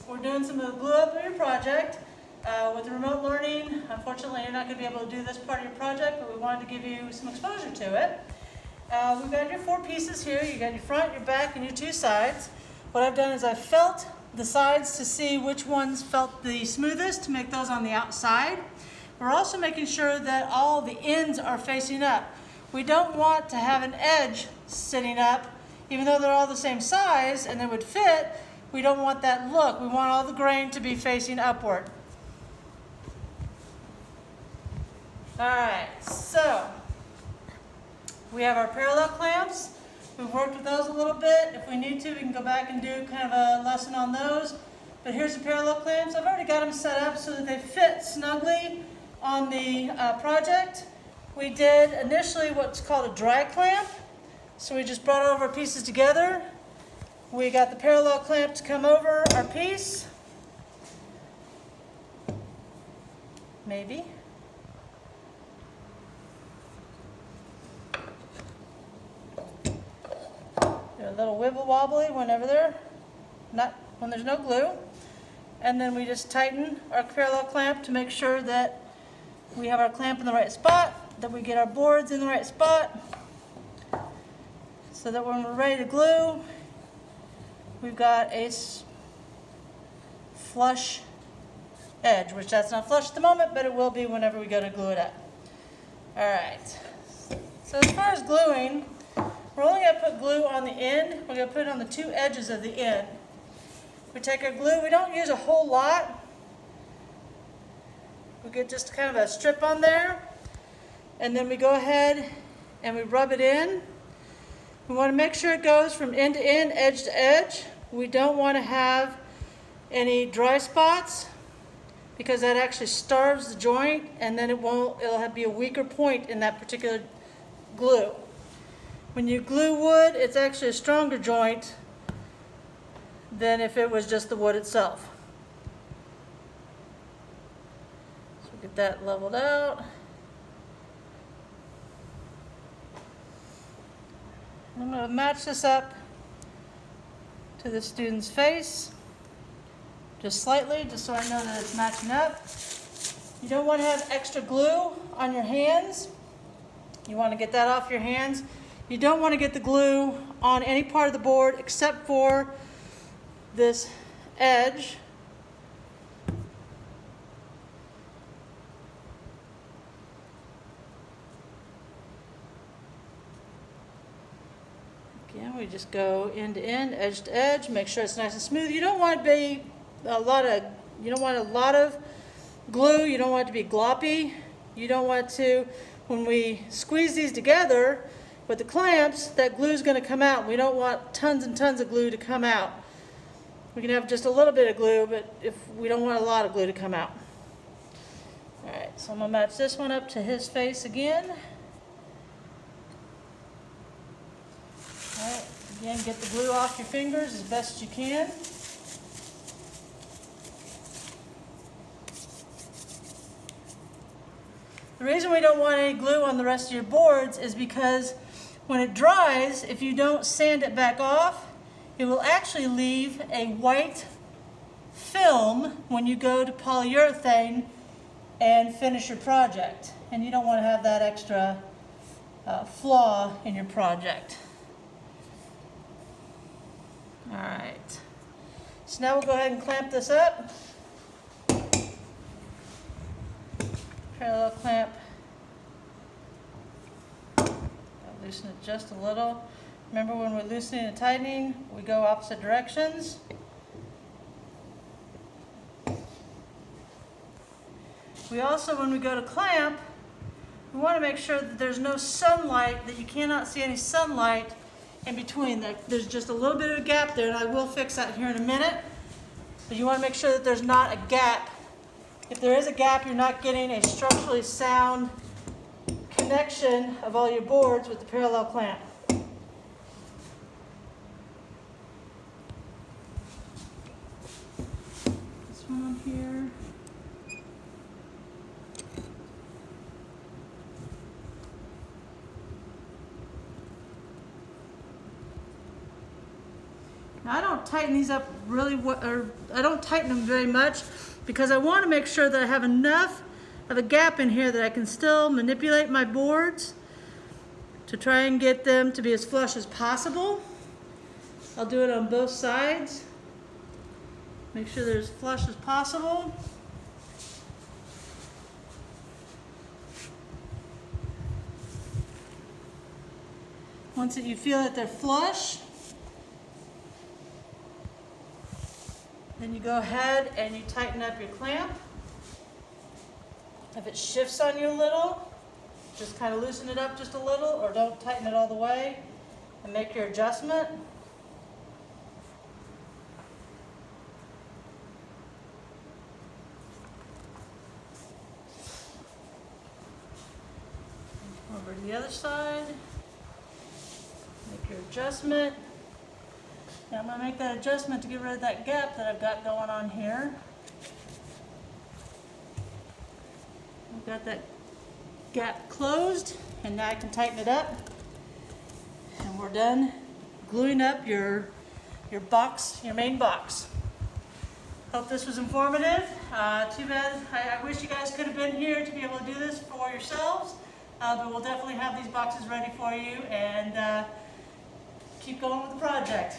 We're doing some of the glue up of your project. With remote learning, unfortunately you're not going to be able to do this part of your project, but we wanted to give you some exposure to it. We've got your 4 pieces here. You got your front, your back, and your 2 sides. What I've done is I've felt the sides to see which ones felt the smoothest to make those on the outside. We're also making sure that all the ends are facing up. We don't want to have an edge sitting up, even though they're all the same size and they would fit. We don't want that look. We want all the grain to be facing upward. All right, so we have our parallel clamps. We've worked with those a little bit. If we need to, we can go back and do kind of a lesson on those. But here's the parallel clamps. I've already got them set up so that they fit snugly on the project. We did initially what's called a dry clamp. So we just brought over pieces together. We got the parallel clamp to come over our piece. Maybe. They're a little wibble wobbly whenever when there's no glue. And then we just tighten our parallel clamp to make sure that we have our clamp in the right spot, that we get our boards in the right spot, so that when we're ready to glue, we've got a flush edge, which that's not flush at the moment, but it will be whenever we go to glue it up. All right, so as far as gluing, we're only going to put glue on the end. We're going to put it on the 2 edges of the end. We take our glue, we don't use a whole lot. We get just kind of a strip on there, and then we go ahead and we rub it in. We want to make sure it goes from end to end, edge to edge. We don't want to have any dry spots because that actually starves the joint, and then it'll be a weaker point in that particular glue. When you glue wood, it's actually a stronger joint than if it was just the wood itself. So get that leveled out. I'm going to match this up to the student's face, just slightly, just so I know that it's matching up. You don't want to have extra glue on your hands. You want to get that off your hands. You don't want to get the glue on any part of the board except for this edge. Again, we just go end to end, edge to edge, make sure it's nice and smooth. You don't want to be a lot of glue. You don't want it to be gloppy. You don't want to, when we squeeze these together with the clamps, that glue is going to come out. We don't want tons and tons of glue to come out. We can have just a little bit of glue, but if we don't want a lot of glue to come out. All right, so I'm going to match this one up to his face again. All right, again, get the glue off your fingers as best you can. The reason we don't want any glue on the rest of your boards is because when it dries, if you don't sand it back off, it will actually leave a white film when you go to polyurethane and finish your project. And you don't want to have that extra flaw in your project. All right. So now we'll go ahead and clamp this up. Parallel clamp. Loosen it just a little. Remember, when we're loosening and tightening, we go opposite directions. We also, when we go to clamp, we want to make sure that there's no sunlight, that you cannot see any sunlight in between. There's just a little bit of a gap there, and I will fix that here in a minute. But you want to make sure that there's not a gap. If there is a gap, you're not getting a structurally sound connection of all your boards with the parallel clamp. This one here. Now I don't tighten these up really, or I don't tighten them very much because I want to make sure that I have enough of a gap in here that I can still manipulate my boards to try and get them to be as flush as possible. I'll do it on both sides. Make sure they're as flush as possible. Once you feel that they're flush, then you go ahead and you tighten up your clamp. If it shifts on you a little, just kind of loosen it up just a little, or don't tighten it all the way, and make your adjustment. Over to the other side. Make your adjustment. Now I'm going to make that adjustment to get rid of that gap that I've got going on here. I've got that gap closed, and now I can tighten it up. And we're done gluing up your box, your main box. Hope this was informative. Too bad, I wish you guys could have been here to be able to do this for yourselves. But we'll definitely have these boxes ready for you, and keep going with the project.